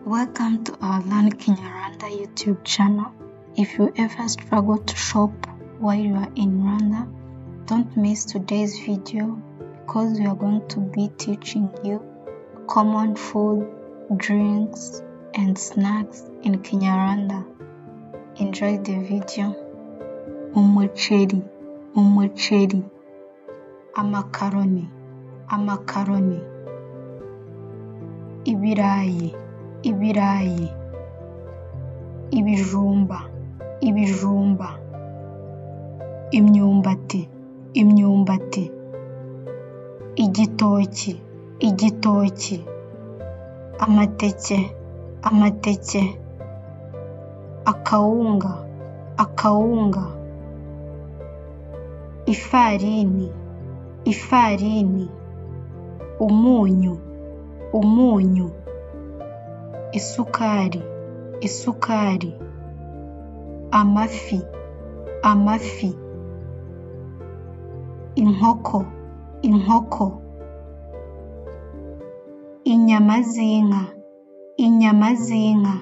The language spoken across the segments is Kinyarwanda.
Welcome to our Learn Kinyarwanda YouTube channel. If you ever struggle to shop while you are in Rwanda, don't miss today's video because we are going to be teaching you common food, drinks, and snacks in Kinyarwanda. Enjoy the video. Umuceri, amakaroni, ibirayi, ibijumba, imyumbati, igitoki, amateke, akawunga, ifarini, umunyu, isukari, amafi, inkoko, inyama z'inka,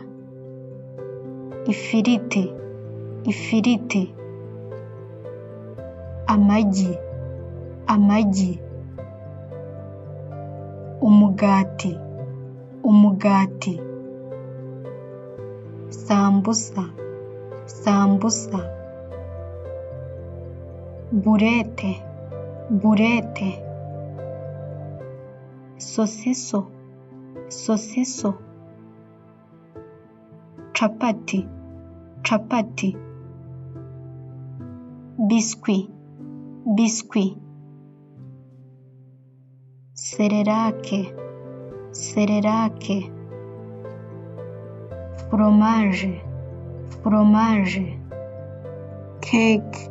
ifiriti, amagi, umugati, sambusa, burete, sosiso, chapati, biscuit, serelake, fromage, cake,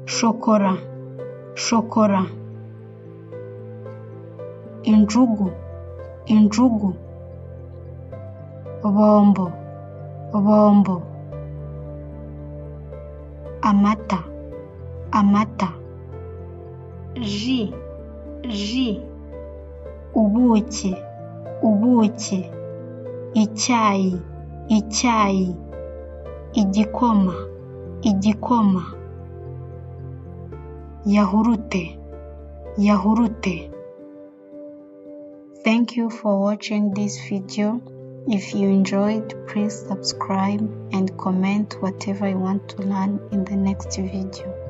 shokora, injugu, bombo, amata, ji, ubuki, icyayi, igikoma, yahurute. Thank you for watching this video. If you enjoyed, please subscribe and comment whatever you want to learn in the next video.